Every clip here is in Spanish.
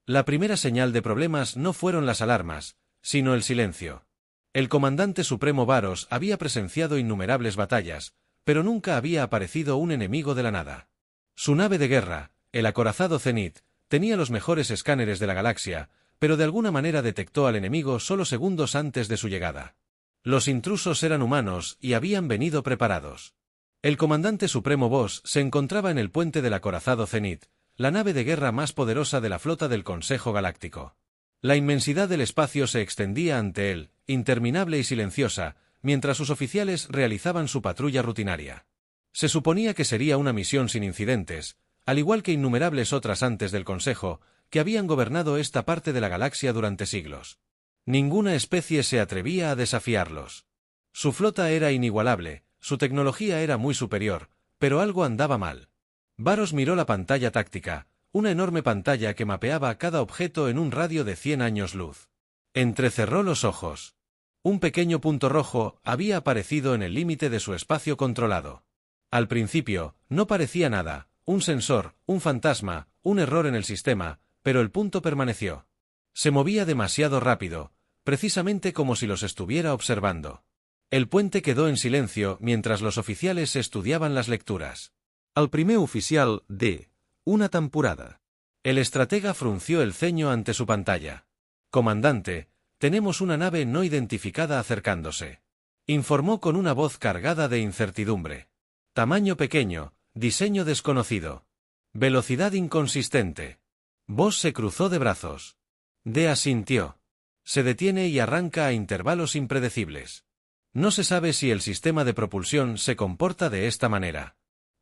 La primera señal de problemas no fueron las alarmas, sino el silencio. El comandante supremo Varos había presenciado innumerables batallas, pero nunca había aparecido un enemigo de la nada. Su nave de guerra, el acorazado Zenith, tenía los mejores escáneres de la galaxia, pero de alguna manera detectó al enemigo solo segundos antes de su llegada. Los intrusos eran humanos y habían venido preparados. El comandante supremo Voss se encontraba en el puente del acorazado Zenith, la nave de guerra más poderosa de la flota del Consejo Galáctico. La inmensidad del espacio se extendía ante él, interminable y silenciosa, mientras sus oficiales realizaban su patrulla rutinaria. Se suponía que sería una misión sin incidentes, al igual que innumerables otras antes del Consejo, que habían gobernado esta parte de la galaxia durante siglos. Ninguna especie se atrevía a desafiarlos. Su flota era inigualable, su tecnología era muy superior, pero algo andaba mal. Varos miró la pantalla táctica, una enorme pantalla que mapeaba cada objeto en un radio de 100 años luz. Entrecerró los ojos. Un pequeño punto rojo había aparecido en el límite de su espacio controlado. Al principio, no parecía nada, un sensor, un fantasma, un error en el sistema, pero el punto permaneció. Se movía demasiado rápido, precisamente como si los estuviera observando. El puente quedó en silencio mientras los oficiales estudiaban las lecturas. El primer oficial de una temporada. El estratega frunció el ceño ante su pantalla. «Comandante, tenemos una nave no identificada acercándose», informó con una voz cargada de incertidumbre. Tamaño pequeño, diseño desconocido. Velocidad inconsistente. Voss se cruzó de brazos. D asintió. Se detiene y arranca a intervalos impredecibles. No se sabe si el sistema de propulsión se comporta de esta manera.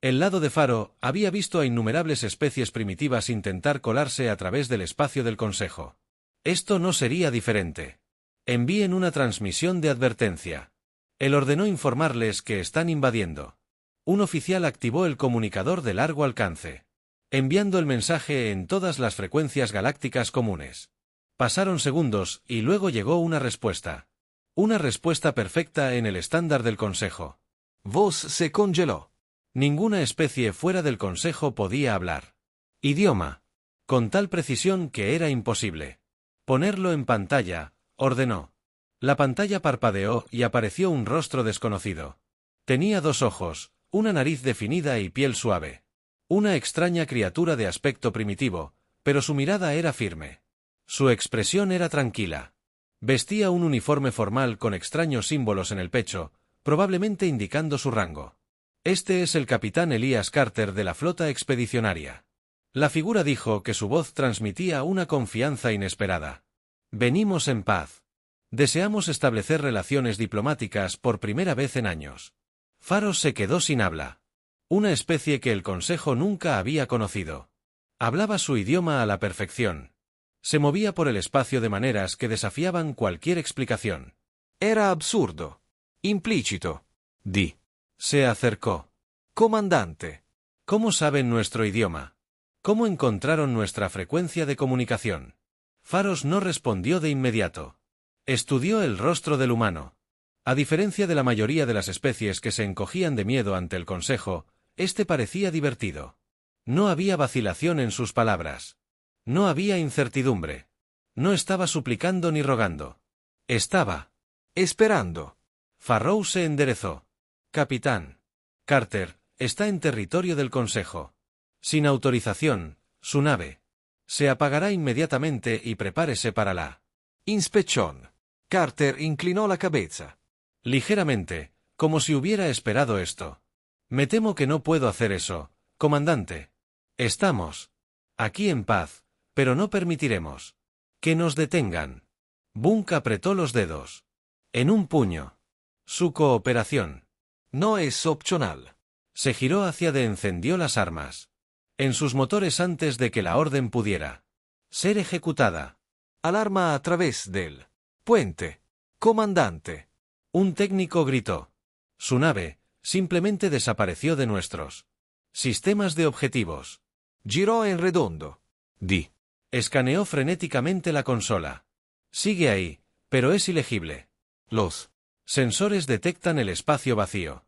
El lado de Faro había visto a innumerables especies primitivas intentar colarse a través del espacio del Consejo. Esto no sería diferente. Envíen una transmisión de advertencia. Él ordenó informarles que están invadiendo. Un oficial activó el comunicador de largo alcance, enviando el mensaje en todas las frecuencias galácticas comunes. Pasaron segundos y luego llegó una respuesta. Una respuesta perfecta en el estándar del Consejo. Voss se congeló. Ninguna especie fuera del Consejo podía hablar. Idioma. Con tal precisión que era imposible. Ponerlo en pantalla, ordenó. La pantalla parpadeó y apareció un rostro desconocido. Tenía 2 ojos, una nariz definida y piel suave. Una extraña criatura de aspecto primitivo, pero su mirada era firme. Su expresión era tranquila. Vestía un uniforme formal con extraños símbolos en el pecho, probablemente indicando su rango. Este es el capitán Elias Carter de la flota expedicionaria. La figura dijo que su voz transmitía una confianza inesperada. Venimos en paz. Deseamos establecer relaciones diplomáticas por primera vez en años. Faros se quedó sin habla. Una especie que el Consejo nunca había conocido. Hablaba su idioma a la perfección. Se movía por el espacio de maneras que desafiaban cualquier explicación. Era absurdo. Implícito. Di. Se acercó. Comandante. ¿Cómo saben nuestro idioma? ¿Cómo encontraron nuestra frecuencia de comunicación? Faros no respondió de inmediato. Estudió el rostro del humano. A diferencia de la mayoría de las especies que se encogían de miedo ante el Consejo, este parecía divertido. No había vacilación en sus palabras. No había incertidumbre. No estaba suplicando ni rogando. Estaba esperando. Farrow se enderezó. Capitán Carter, está en territorio del Consejo. Sin autorización, su nave se apagará inmediatamente y prepárese para la inspección. Carter inclinó la cabeza. Ligeramente, como si hubiera esperado esto. Me temo que no puedo hacer eso, comandante. Estamos aquí en paz, pero no permitiremos que nos detengan. Bunk apretó los dedos en un puño. Su cooperación no es opcional. Se giró hacia de encendió las armas. En sus motores antes de que la orden pudiera ser ejecutada. Alarma a través del puente. Comandante. Un técnico gritó. Su nave simplemente desapareció de nuestros sistemas de objetivos. Giró en redondo. Di. Escaneó frenéticamente la consola. Sigue ahí, pero es ilegible. Los sensores detectan el espacio vacío.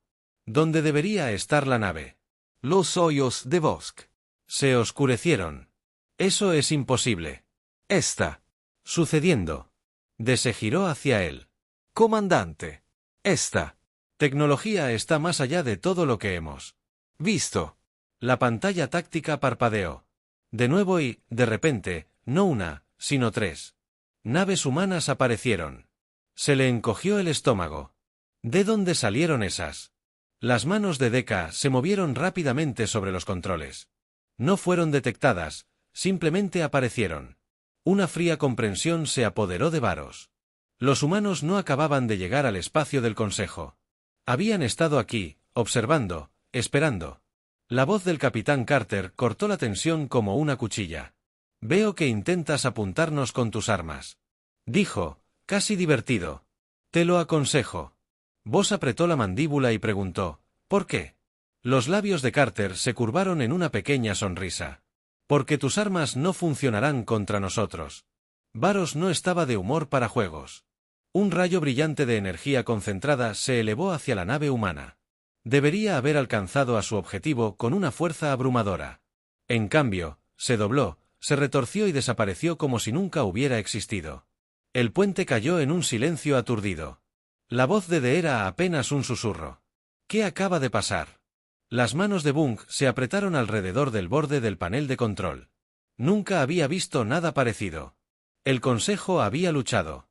¿Dónde debería estar la nave? Los hoyos de Vosk se oscurecieron. Eso es imposible. Está sucediendo. De se giró hacia él. comandante. Está Tecnología está más allá de todo lo que hemos visto. La pantalla táctica parpadeó. De nuevo y, de repente, no una, sino 3 naves humanas aparecieron. Se le encogió el estómago. ¿De dónde salieron esas? Las manos de Deka se movieron rápidamente sobre los controles. No fueron detectadas, simplemente aparecieron. Una fría comprensión se apoderó de Varos. Los humanos no acababan de llegar al espacio del Consejo. Habían estado aquí, observando, esperando. La voz del capitán Carter cortó la tensión como una cuchilla. Veo que intentas apuntarnos con tus armas. Dijo, casi divertido. Te lo aconsejo. Vos apretó la mandíbula y preguntó, ¿por qué? Los labios de Carter se curvaron en una pequeña sonrisa. Porque tus armas no funcionarán contra nosotros. Varos no estaba de humor para juegos. Un rayo brillante de energía concentrada se elevó hacia la nave humana. Debería haber alcanzado a su objetivo con una fuerza abrumadora. En cambio, se dobló, se retorció y desapareció como si nunca hubiera existido. El puente cayó en un silencio aturdido. La voz de D era apenas un susurro. ¿Qué acaba de pasar? Las manos de Bunk se apretaron alrededor del borde del panel de control. Nunca había visto nada parecido. El Consejo había luchado.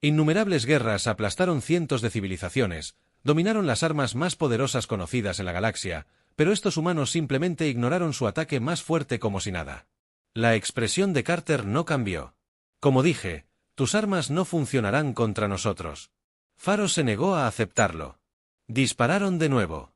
Innumerables guerras aplastaron cientos de civilizaciones, dominaron las armas más poderosas conocidas en la galaxia, pero estos humanos simplemente ignoraron su ataque más fuerte como si nada. La expresión de Carter no cambió. Como dije, tus armas no funcionarán contra nosotros. Faro se negó a aceptarlo. Dispararon de nuevo.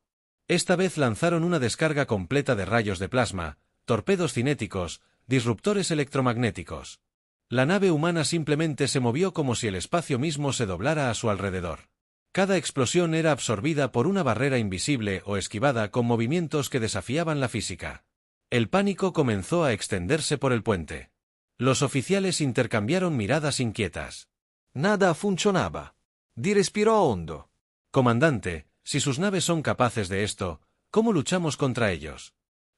Esta vez lanzaron una descarga completa de rayos de plasma, torpedos cinéticos, disruptores electromagnéticos. La nave humana simplemente se movió como si el espacio mismo se doblara a su alrededor. Cada explosión era absorbida por una barrera invisible o esquivada con movimientos que desafiaban la física. El pánico comenzó a extenderse por el puente. Los oficiales intercambiaron miradas inquietas. Nada funcionaba. Di respiró hondo. Comandante, si sus naves son capaces de esto, ¿cómo luchamos contra ellos?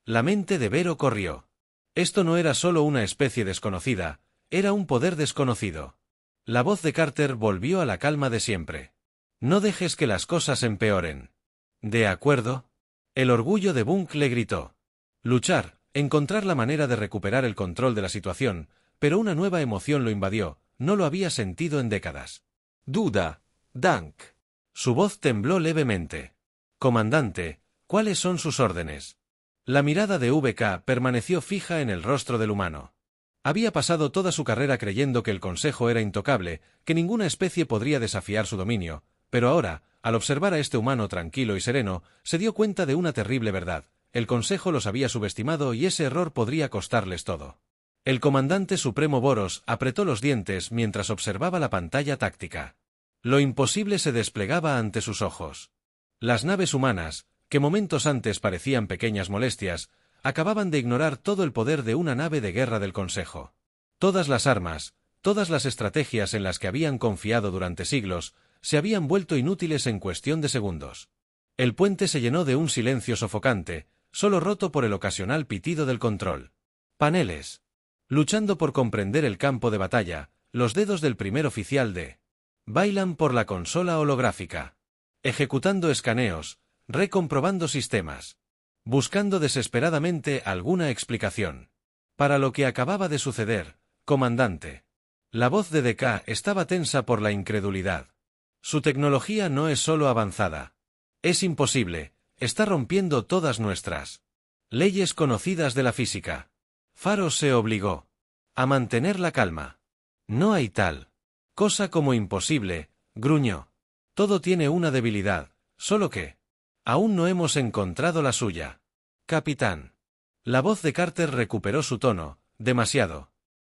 La mente de Vero corrió. Esto no era solo una especie desconocida, era un poder desconocido. La voz de Carter volvió a la calma de siempre. No dejes que las cosas empeoren. ¿De acuerdo? El orgullo de Bunk le gritó. Luchar, encontrar la manera de recuperar el control de la situación, pero una nueva emoción lo invadió, no lo había sentido en décadas. Duda, Dank. Su voz tembló levemente. Comandante, ¿cuáles son sus órdenes? La mirada de VK permaneció fija en el rostro del humano. Había pasado toda su carrera creyendo que el Consejo era intocable, que ninguna especie podría desafiar su dominio, pero ahora, al observar a este humano tranquilo y sereno, se dio cuenta de una terrible verdad. El Consejo los había subestimado y ese error podría costarles todo. El comandante supremo Boros apretó los dientes mientras observaba la pantalla táctica. Lo imposible se desplegaba ante sus ojos. Las naves humanas, que momentos antes parecían pequeñas molestias, acababan de ignorar todo el poder de una nave de guerra del Consejo. Todas las armas, todas las estrategias en las que habían confiado durante siglos, se habían vuelto inútiles en cuestión de segundos. El puente se llenó de un silencio sofocante, solo roto por el ocasional pitido del control. Paneles. Luchando por comprender el campo de batalla, los dedos del primer oficial de bailan por la consola holográfica. Ejecutando escaneos, recomprobando sistemas. Buscando desesperadamente alguna explicación. Para lo que acababa de suceder, comandante. La voz de DK estaba tensa por la incredulidad. Su tecnología no es solo avanzada. Es imposible, está rompiendo todas nuestras leyes conocidas de la física. Faro se obligó a mantener la calma. No hay tal cosa como imposible, gruñó. Todo tiene una debilidad, solo que aún no hemos encontrado la suya. Capitán. La voz de Carter recuperó su tono, demasiado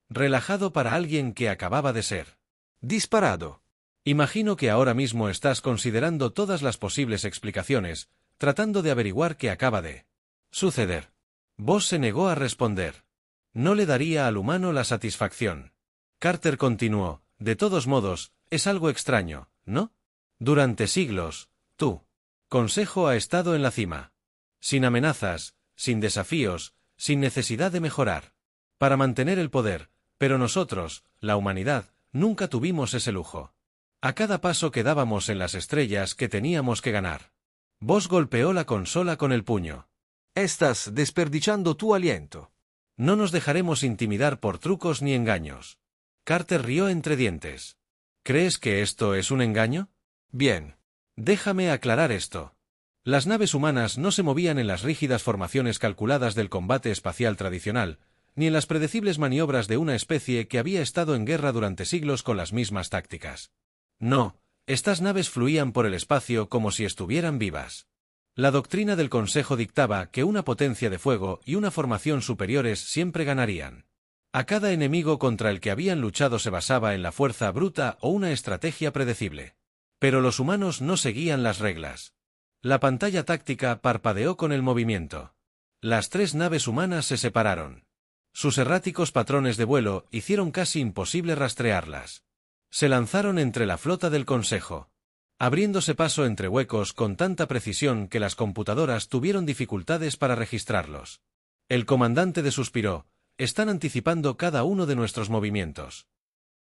relajado para alguien que acababa de ser disparado. Imagino que ahora mismo estás considerando todas las posibles explicaciones, tratando de averiguar qué acaba de suceder. Vos se negó a responder. No le daría al humano la satisfacción. Carter continuó, de todos modos, es algo extraño, ¿no? Durante siglos, tú Consejo ha estado en la cima. Sin amenazas, sin desafíos, sin necesidad de mejorar. Para mantener el poder, Pero nosotros, la humanidad, nunca tuvimos ese lujo. A cada paso que dábamos en las estrellas que teníamos que ganar. Vos golpeó la consola con el puño. Estás desperdiciando tu aliento. No nos dejaremos intimidar por trucos ni engaños. Carter rió entre dientes. ¿Crees que esto es un engaño? Bien. Déjame aclarar esto. Las naves humanas no se movían en las rígidas formaciones calculadas del combate espacial tradicional, ni en las predecibles maniobras de una especie que había estado en guerra durante siglos con las mismas tácticas. No, estas naves fluían por el espacio como si estuvieran vivas. La doctrina del Consejo dictaba que una potencia de fuego y una formación superiores siempre ganarían. A cada enemigo contra el que habían luchado se basaba en la fuerza bruta o una estrategia predecible. Pero los humanos no seguían las reglas. La pantalla táctica parpadeó con el movimiento. Las 3 naves humanas se separaron. Sus erráticos patrones de vuelo hicieron casi imposible rastrearlas. Se lanzaron entre la flota del Consejo, abriéndose paso entre huecos con tanta precisión que las computadoras tuvieron dificultades para registrarlos. El comandante suspiró. Están anticipando cada uno de nuestros movimientos.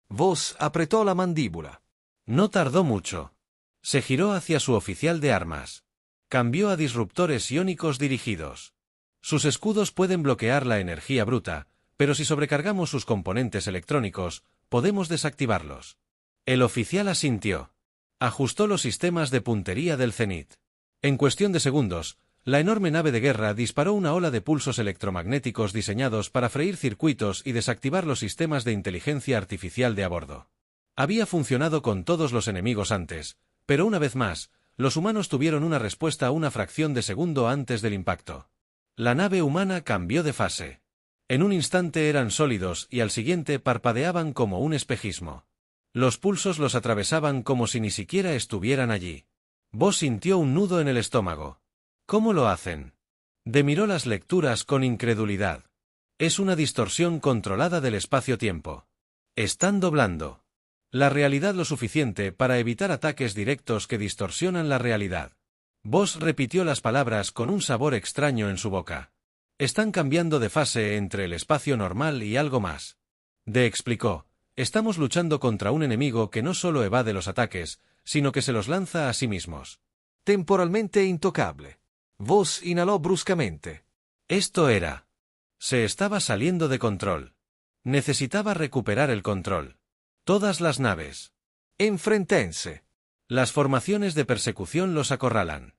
Vos apretó la mandíbula. No tardó mucho. Se giró hacia su oficial de armas. Cambió a disruptores iónicos dirigidos. Sus escudos pueden bloquear la energía bruta, pero si sobrecargamos sus componentes electrónicos, podemos desactivarlos. El oficial asintió. Ajustó los sistemas de puntería del Zenit. En cuestión de segundos, la enorme nave de guerra disparó una ola de pulsos electromagnéticos diseñados para freír circuitos y desactivar los sistemas de inteligencia artificial de a bordo. Había funcionado con todos los enemigos antes, pero una vez más, los humanos tuvieron una respuesta una fracción de segundo antes del impacto. La nave humana cambió de fase. En un instante eran sólidos y al siguiente parpadeaban como un espejismo. Los pulsos los atravesaban como si ni siquiera estuvieran allí. Vos sintió un nudo en el estómago. ¿Cómo lo hacen? Miró las lecturas con incredulidad. Es una distorsión controlada del espacio-tiempo. Están doblando la realidad lo suficiente para evitar ataques directos que distorsionan la realidad. Vos repitió las palabras con un sabor extraño en su boca. Están cambiando de fase entre el espacio normal y algo más. Explicó. Estamos luchando contra un enemigo que no solo evade los ataques, sino que se los lanza a sí mismos. Temporalmente intocable. Vos inhaló bruscamente. Esto era. Se estaba saliendo de control. Necesitaba recuperar el control. Todas las naves. Enfrentense. Las formaciones de persecución los acorralan.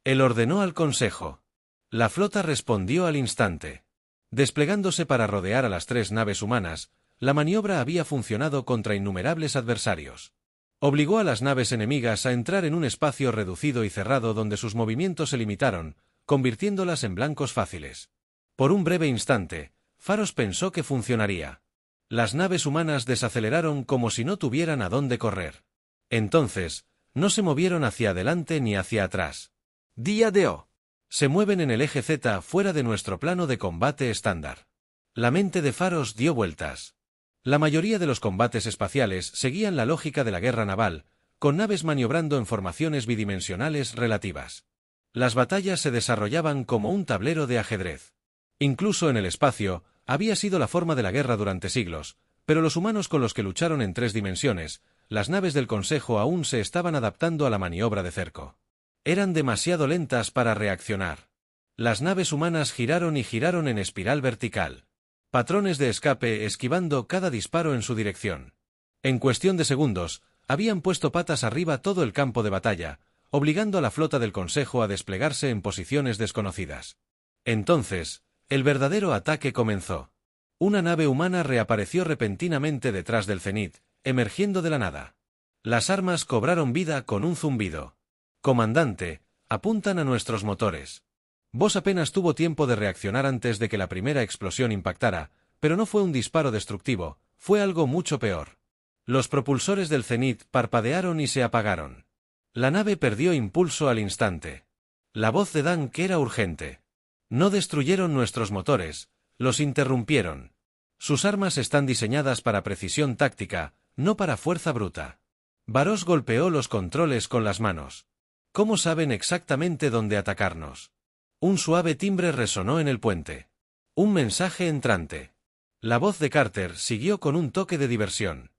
Él ordenó al Consejo. La flota respondió al instante. Desplegándose para rodear a las 3 naves humanas, la maniobra había funcionado contra innumerables adversarios. Obligó a las naves enemigas a entrar en un espacio reducido y cerrado donde sus movimientos se limitaron, convirtiéndolas en blancos fáciles. Por un breve instante, Faros pensó que funcionaría. Las naves humanas desaceleraron como si no tuvieran a dónde correr. Entonces, no se movieron hacia adelante ni hacia atrás. Día de O. Se mueven en el eje Z fuera de nuestro plano de combate estándar. La mente de Faros dio vueltas. La mayoría de los combates espaciales seguían la lógica de la guerra naval, con naves maniobrando en formaciones bidimensionales relativas. Las batallas se desarrollaban como un tablero de ajedrez. Incluso en el espacio, había sido la forma de la guerra durante siglos, pero los humanos con los que lucharon en 3 dimensiones, las naves del Consejo aún se estaban adaptando a la maniobra de cerco. Eran demasiado lentas para reaccionar. Las naves humanas giraron y giraron en espiral vertical. Patrones de escape esquivando cada disparo en su dirección. En cuestión de segundos, habían puesto patas arriba todo el campo de batalla, obligando a la flota del Consejo a desplegarse en posiciones desconocidas. Entonces, el verdadero ataque comenzó. Una nave humana reapareció repentinamente detrás del Zenit, emergiendo de la nada. Las armas cobraron vida con un zumbido. Comandante, apuntan a nuestros motores. Vos apenas tuvo tiempo de reaccionar antes de que la primera explosión impactara, pero no fue un disparo destructivo, fue algo mucho peor. Los propulsores del Zenit parpadearon y se apagaron. La nave perdió impulso al instante. La voz de Dank era urgente. No destruyeron nuestros motores, los interrumpieron. Sus armas están diseñadas para precisión táctica, no para fuerza bruta. Varos golpeó los controles con las manos. ¿Cómo saben exactamente dónde atacarnos? Un suave timbre resonó en el puente. Un mensaje entrante. La voz de Carter siguió con un toque de diversión.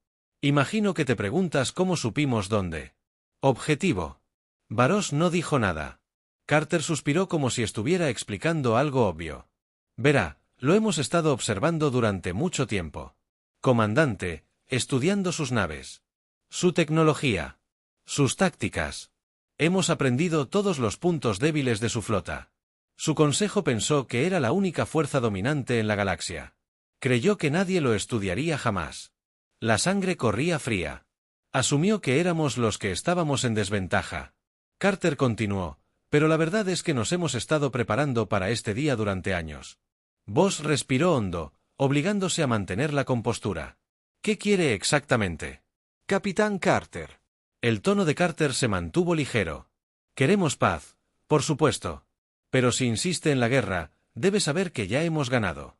Imagino que te preguntas cómo supimos dónde. Objetivo. Varos no dijo nada. Carter suspiró como si estuviera explicando algo obvio. Verá, lo hemos estado observando durante mucho tiempo. Comandante, estudiando sus naves. Su tecnología. Sus tácticas. Hemos aprendido todos los puntos débiles de su flota. Su consejo pensó que era la única fuerza dominante en la galaxia. Creyó que nadie lo estudiaría jamás. La sangre corría fría. Asumió que éramos los que estábamos en desventaja. Carter continuó, pero la verdad es que nos hemos estado preparando para este día durante años. Vos respiró hondo, obligándose a mantener la compostura. ¿Qué quiere exactamente? Capitán Carter. El tono de Carter se mantuvo ligero. Queremos paz, por supuesto. Pero si insiste en la guerra, debe saber que ya hemos ganado.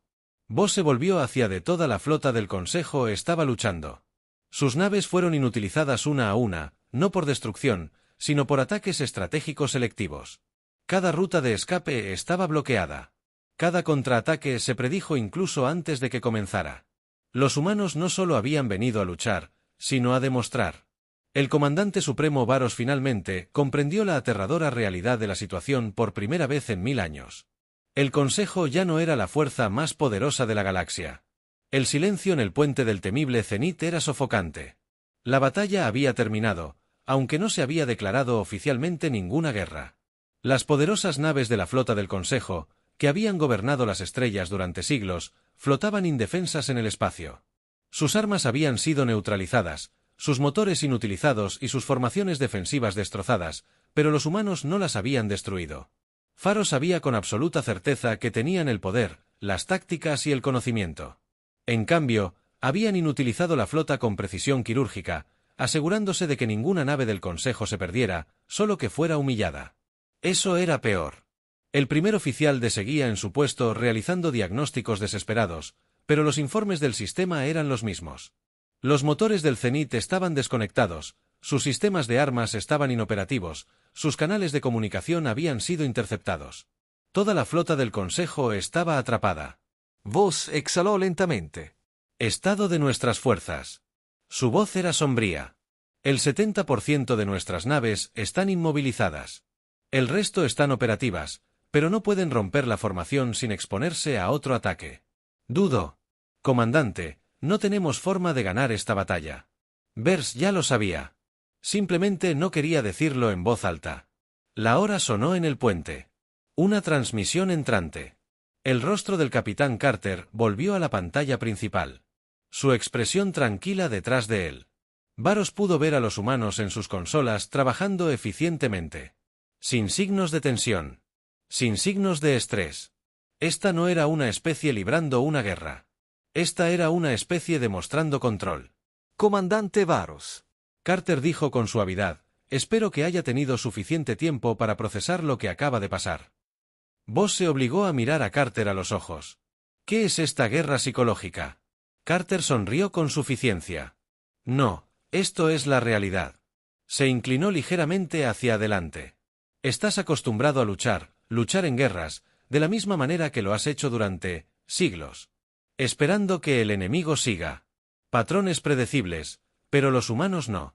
Vos se volvió hacia de toda la flota del Consejo estaba luchando. Sus naves fueron inutilizadas una a una, no por destrucción, sino por ataques estratégicos selectivos. Cada ruta de escape estaba bloqueada. Cada contraataque se predijo incluso antes de que comenzara. Los humanos no solo habían venido a luchar, sino a demostrar. El comandante supremo Varos finalmente comprendió la aterradora realidad de la situación por primera vez en 1000 años. El Consejo ya no era la fuerza más poderosa de la galaxia. El silencio en el puente del temible cenit era sofocante. La batalla había terminado, aunque no se había declarado oficialmente ninguna guerra. Las poderosas naves de la flota del Consejo, que habían gobernado las estrellas durante siglos, flotaban indefensas en el espacio. Sus armas habían sido neutralizadas, sus motores inutilizados y sus formaciones defensivas destrozadas, pero los humanos no las habían destruido. Faro sabía con absoluta certeza que tenían el poder, las tácticas y el conocimiento. En cambio, habían inutilizado la flota con precisión quirúrgica, asegurándose de que ninguna nave del Consejo se perdiera, solo que fuera humillada. Eso era peor. El primer oficial seguía en su puesto realizando diagnósticos desesperados, pero los informes del sistema eran los mismos. Los motores del cenit estaban desconectados, sus sistemas de armas estaban inoperativos, sus canales de comunicación habían sido interceptados. Toda la flota del Consejo estaba atrapada. Vos exhaló lentamente. Estado de nuestras fuerzas. Su voz era sombría. El 70% de nuestras naves están inmovilizadas. El resto están operativas, pero no pueden romper la formación sin exponerse a otro ataque. Dudo. Comandante, no tenemos forma de ganar esta batalla. Vers ya lo sabía. Simplemente no quería decirlo en voz alta. La hora sonó en el puente. Una transmisión entrante. El rostro del capitán Carter volvió a la pantalla principal. Su expresión tranquila detrás de él. Varos pudo ver a los humanos en sus consolas trabajando eficientemente. Sin signos de tensión. Sin signos de estrés. Esta no era una especie librando una guerra. Esta era una especie demostrando control. Comandante Varos. Carter dijo con suavidad, espero que haya tenido suficiente tiempo para procesar lo que acaba de pasar. Vos se obligó a mirar a Carter a los ojos. ¿Qué es esta guerra psicológica? Carter sonrió con suficiencia. No, esto es la realidad. Se inclinó ligeramente hacia adelante. Estás acostumbrado a luchar en guerras, de la misma manera que lo has hecho durante siglos. Esperando que el enemigo siga. Patrones predecibles, pero los humanos no.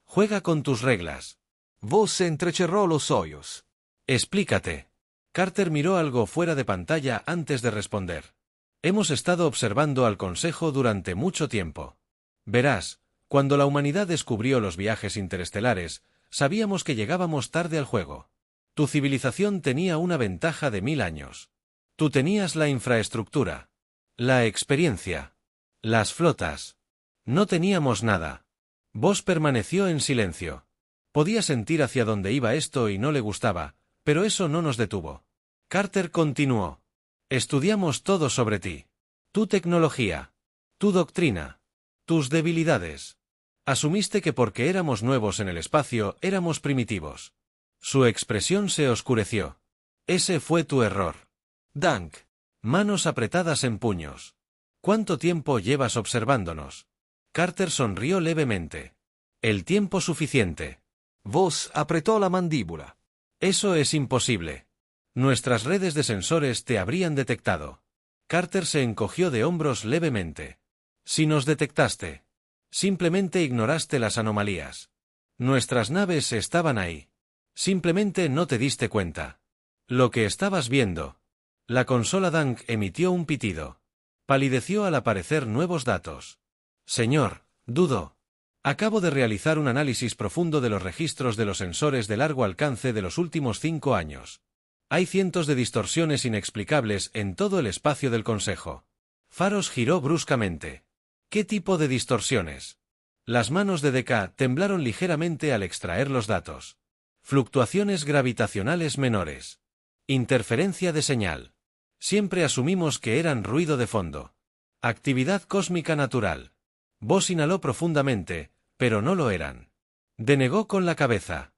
Juega con tus reglas. Vos entrecerró los ojos. Explícate. Carter miró algo fuera de pantalla antes de responder. Hemos estado observando al Consejo durante mucho tiempo. Verás, cuando la humanidad descubrió los viajes interestelares, sabíamos que llegábamos tarde al juego. Tu civilización tenía una ventaja de 1000 años. Tú tenías la infraestructura, la experiencia, las flotas. No teníamos nada. Vos permaneció en silencio. Podía sentir hacia dónde iba esto y no le gustaba, pero eso no nos detuvo. Carter continuó. Estudiamos todo sobre ti. Tu tecnología. Tu doctrina. Tus debilidades. Asumiste que porque éramos nuevos en el espacio éramos primitivos. Su expresión se oscureció. Ese fue tu error. Dank. Manos apretadas en puños. ¿Cuánto tiempo llevas observándonos? Carter sonrió levemente. El tiempo suficiente. Vos apretó la mandíbula. Eso es imposible. Nuestras redes de sensores te habrían detectado. Carter se encogió de hombros levemente. Si nos detectaste. Simplemente ignoraste las anomalías. Nuestras naves estaban ahí. Simplemente no te diste cuenta. Lo que estabas viendo. La consola Dank emitió un pitido. Palideció al aparecer nuevos datos. Señor, dudo. Acabo de realizar un análisis profundo de los registros de los sensores de largo alcance de los últimos 5 años. Hay cientos de distorsiones inexplicables en todo el espacio del Consejo. Faros giró bruscamente. ¿Qué tipo de distorsiones? Las manos de DK temblaron ligeramente al extraer los datos. Fluctuaciones gravitacionales menores. Interferencia de señal. Siempre asumimos que eran ruido de fondo. Actividad cósmica natural. Vos inhaló profundamente, pero no lo eran. Denegó con la cabeza.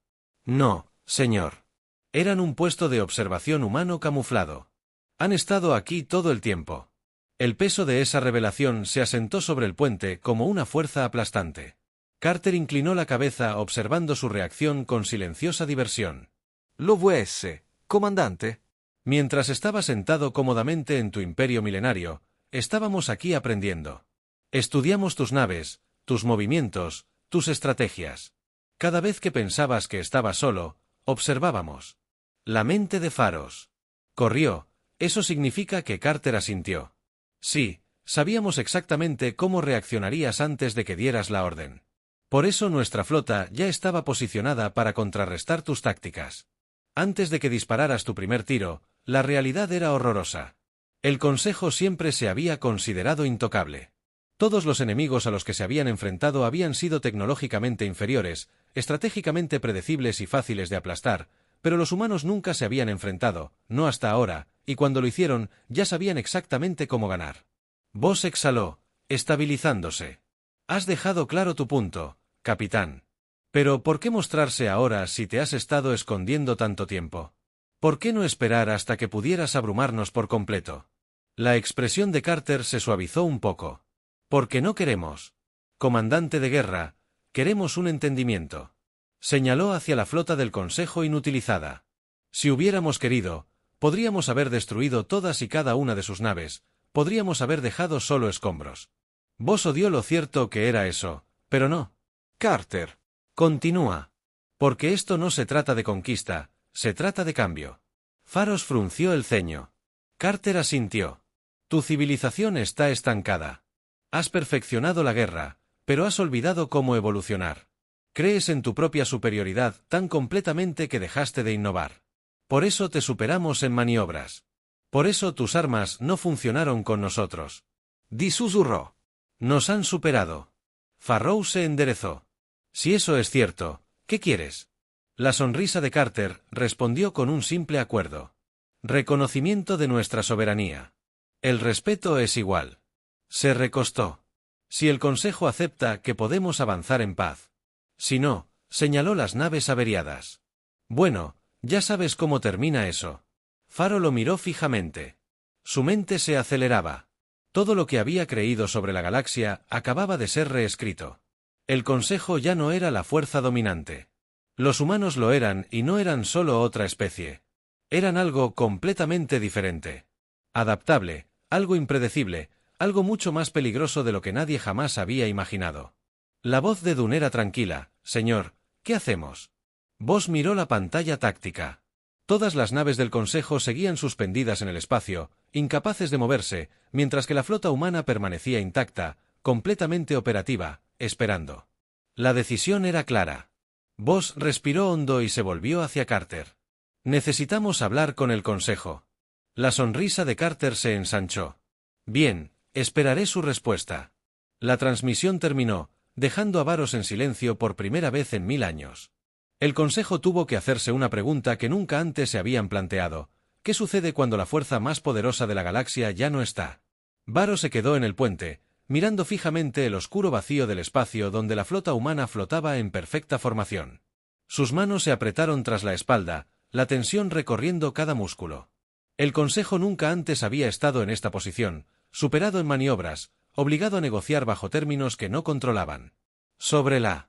No, señor. Eran un puesto de observación humano camuflado. Han estado aquí todo el tiempo. El peso de esa revelación se asentó sobre el puente como una fuerza aplastante. Carter inclinó la cabeza observando su reacción con silenciosa diversión. Lo vuese, comandante. Mientras estaba sentado cómodamente en tu imperio milenario, estábamos aquí aprendiendo. Estudiamos tus naves, tus movimientos, tus estrategias. Cada vez que pensabas que estabas solo, observábamos. La mente de Faros. Corrió, eso significa que Carter asintió. Sí, sabíamos exactamente cómo reaccionarías antes de que dieras la orden. Por eso nuestra flota ya estaba posicionada para contrarrestar tus tácticas. Antes de que dispararas tu primer tiro, la realidad era horrorosa. El Consejo siempre se había considerado intocable. Todos los enemigos a los que se habían enfrentado habían sido tecnológicamente inferiores, estratégicamente predecibles y fáciles de aplastar, pero los humanos nunca se habían enfrentado, no hasta ahora, y cuando lo hicieron, ya sabían exactamente cómo ganar. Vos exhaló, estabilizándose. Has dejado claro tu punto, capitán. Pero ¿por qué mostrarse ahora si te has estado escondiendo tanto tiempo? ¿Por qué no esperar hasta que pudieras abrumarnos por completo? La expresión de Carter se suavizó un poco. Porque no queremos. Comandante de guerra, queremos un entendimiento. Señaló hacia la flota del Consejo inutilizada. Si hubiéramos querido, podríamos haber destruido todas y cada una de sus naves, podríamos haber dejado solo escombros. Vos odió lo cierto que era eso, pero no. Carter. Continúa. Porque esto no se trata de conquista, se trata de cambio. Faros frunció el ceño. Carter asintió. Tu civilización está estancada. Has perfeccionado la guerra, pero has olvidado cómo evolucionar. Crees en tu propia superioridad tan completamente que dejaste de innovar. Por eso te superamos en maniobras. Por eso tus armas no funcionaron con nosotros. Di susurró. Nos han superado. Farrow se enderezó. Si eso es cierto, ¿qué quieres? La sonrisa de Carter respondió con un simple acuerdo. Reconocimiento de nuestra soberanía. El respeto es igual. Se recostó. Si el Consejo acepta que podemos avanzar en paz. Si no, señaló las naves averiadas. Bueno, ya sabes cómo termina eso. Faro lo miró fijamente. Su mente se aceleraba. Todo lo que había creído sobre la galaxia acababa de ser reescrito. El Consejo ya no era la fuerza dominante. Los humanos lo eran y no eran solo otra especie. Eran algo completamente diferente. Adaptable, algo impredecible, algo mucho más peligroso de lo que nadie jamás había imaginado. La voz de Dune era tranquila. Señor, ¿qué hacemos? Vos miró la pantalla táctica. Todas las naves del Consejo seguían suspendidas en el espacio, incapaces de moverse, mientras que la flota humana permanecía intacta, completamente operativa, esperando. La decisión era clara. Vos respiró hondo y se volvió hacia Carter. Necesitamos hablar con el Consejo. La sonrisa de Carter se ensanchó. Bien, esperaré su respuesta. La transmisión terminó, dejando a Varos en silencio por primera vez en 1000 años. El Consejo tuvo que hacerse una pregunta que nunca antes se habían planteado. ¿Qué sucede cuando la fuerza más poderosa de la galaxia ya no está? Varos se quedó en el puente, mirando fijamente el oscuro vacío del espacio donde la flota humana flotaba en perfecta formación. Sus manos se apretaron tras la espalda, la tensión recorriendo cada músculo. El Consejo nunca antes había estado en esta posición, superado en maniobras, obligado a negociar bajo términos que no controlaban. Sobre la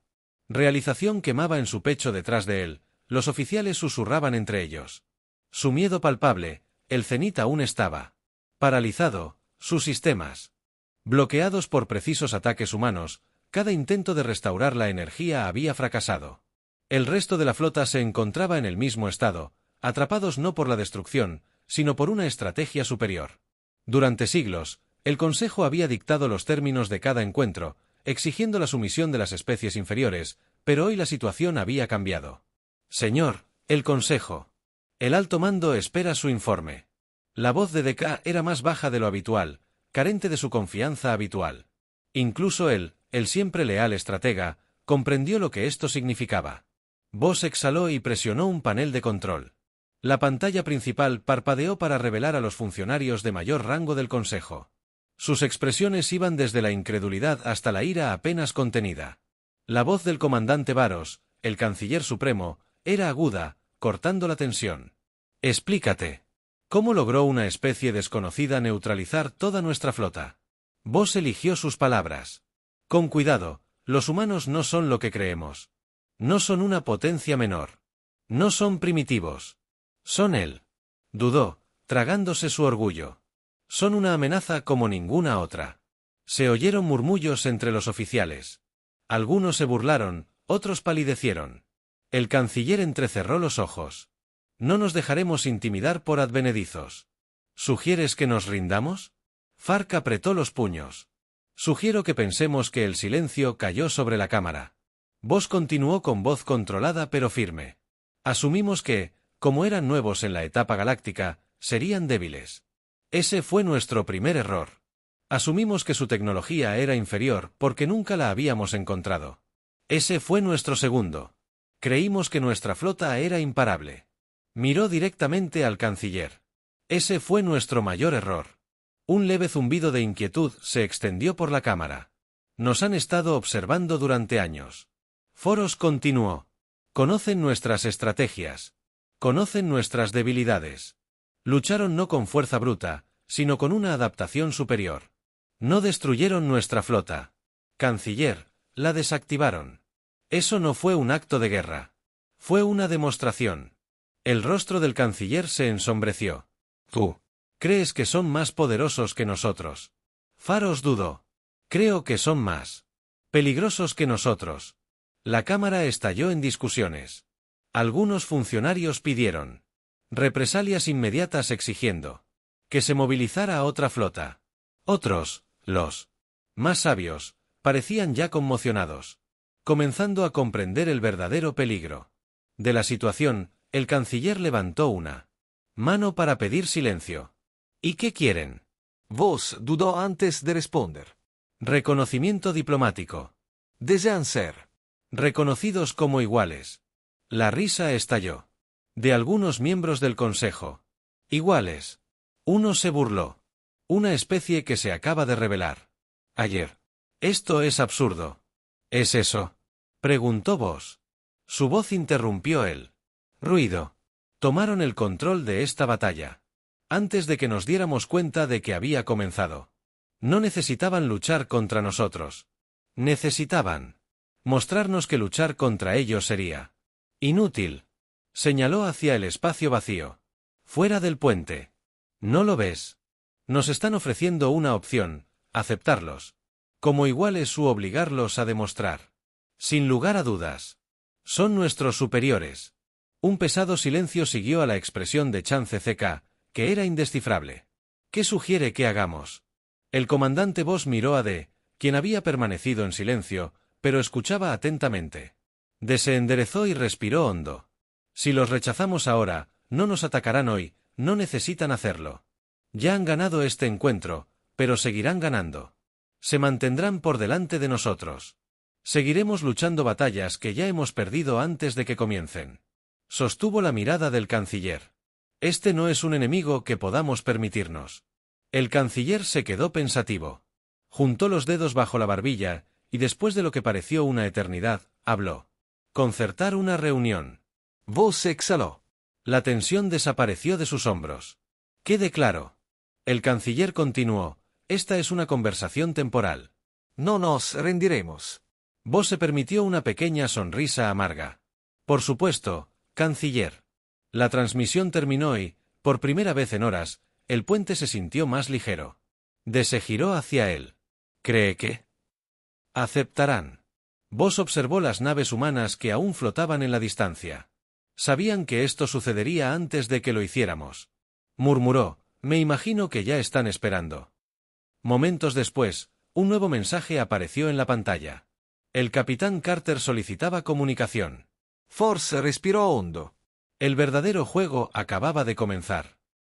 realización quemaba en su pecho detrás de él, los oficiales susurraban entre ellos. Su miedo palpable, el cenit aún estaba. Paralizado, sus sistemas. Bloqueados por precisos ataques humanos, cada intento de restaurar la energía había fracasado. El resto de la flota se encontraba en el mismo estado, atrapados no por la destrucción, sino por una estrategia superior. Durante siglos, el Consejo había dictado los términos de cada encuentro, exigiendo la sumisión de las especies inferiores, pero hoy la situación había cambiado. Señor, el Consejo. El alto mando espera su informe. La voz de DK era más baja de lo habitual, carente de su confianza habitual. Incluso él, el siempre leal estratega, comprendió lo que esto significaba. Voss exhaló y presionó un panel de control. La pantalla principal parpadeó para revelar a los funcionarios de mayor rango del Consejo. Sus expresiones iban desde la incredulidad hasta la ira apenas contenida. La voz del comandante Varos, el canciller supremo, era aguda, cortando la tensión. Explícate. ¿Cómo logró una especie desconocida neutralizar toda nuestra flota? Voss eligió sus palabras. Con cuidado, los humanos no son lo que creemos. No son una potencia menor. No son primitivos. Son él. Dudó, tragándose su orgullo. Son una amenaza como ninguna otra. Se oyeron murmullos entre los oficiales. Algunos se burlaron, otros palidecieron. El canciller entrecerró los ojos. No nos dejaremos intimidar por advenedizos. ¿Sugieres que nos rindamos? Fark apretó los puños. Sugiero que pensemos que el silencio cayó sobre la cámara. Voss continuó con voz controlada pero firme. Asumimos que, como eran nuevos en la etapa galáctica, serían débiles. Ese fue nuestro primer error. Asumimos que su tecnología era inferior porque nunca la habíamos encontrado. Ese fue nuestro segundo. Creímos que nuestra flota era imparable. Miró directamente al canciller. Ese fue nuestro mayor error. Un leve zumbido de inquietud se extendió por la cámara. Nos han estado observando durante años. Foros continuó. Conocen nuestras estrategias. Conocen nuestras debilidades. Lucharon no con fuerza bruta, sino con una adaptación superior. No destruyeron nuestra flota. Canciller, la desactivaron. Eso no fue un acto de guerra. Fue una demostración. El rostro del canciller se ensombreció. ¿Tú crees que son más poderosos que nosotros? Faros dudó. Creo que son más peligrosos que nosotros. La cámara estalló en discusiones. Algunos funcionarios pidieron represalias inmediatas exigiendo que se movilizara otra flota. Otros, los más sabios, parecían ya conmocionados, comenzando a comprender el verdadero peligro de la situación. El canciller levantó una mano para pedir silencio. ¿Y qué quieren? Voss dudó antes de responder. Reconocimiento diplomático. Desean ser reconocidos como iguales. La risa estalló. De algunos miembros del Consejo. Iguales. Uno se burló. Una especie que se acaba de revelar. Ayer. Esto es absurdo. ¿Es eso? Preguntó Voss. Su voz interrumpió el ruido. Tomaron el control de esta batalla. Antes de que nos diéramos cuenta de que había comenzado. No necesitaban luchar contra nosotros. Necesitaban mostrarnos que luchar contra ellos sería inútil. Señaló hacia el espacio vacío. Fuera del puente. ¿No lo ves? Nos están ofreciendo una opción, aceptarlos. Como iguales u obligarlos a demostrar. Sin lugar a dudas. Son nuestros superiores. Un pesado silencio siguió a la expresión de Chance CK, que era indescifrable. ¿Qué sugiere que hagamos? El comandante Voss miró a D, quien había permanecido en silencio, pero escuchaba atentamente. D se enderezó y respiró hondo. Si los rechazamos ahora, no nos atacarán hoy, no necesitan hacerlo. Ya han ganado este encuentro, pero seguirán ganando. Se mantendrán por delante de nosotros. Seguiremos luchando batallas que ya hemos perdido antes de que comiencen. Sostuvo la mirada del canciller. Este no es un enemigo que podamos permitirnos. El canciller se quedó pensativo. Juntó los dedos bajo la barbilla, y después de lo que pareció una eternidad, habló. Concertar una reunión. Voss exhaló. La tensión desapareció de sus hombros. Quede claro. El canciller continuó. Esta es una conversación temporal. No nos rendiremos. Voss se permitió una pequeña sonrisa amarga. Por supuesto, canciller. La transmisión terminó y, por primera vez en horas, el puente se sintió más ligero. D se giró hacia él. ¿Cree que aceptarán? Vos observó las naves humanas que aún flotaban en la distancia. Sabían que esto sucedería antes de que lo hiciéramos. Murmuró, me imagino que ya están esperando. Momentos después, un nuevo mensaje apareció en la pantalla. El capitán Carter solicitaba comunicación. Force respiró hondo. El verdadero juego acababa de comenzar.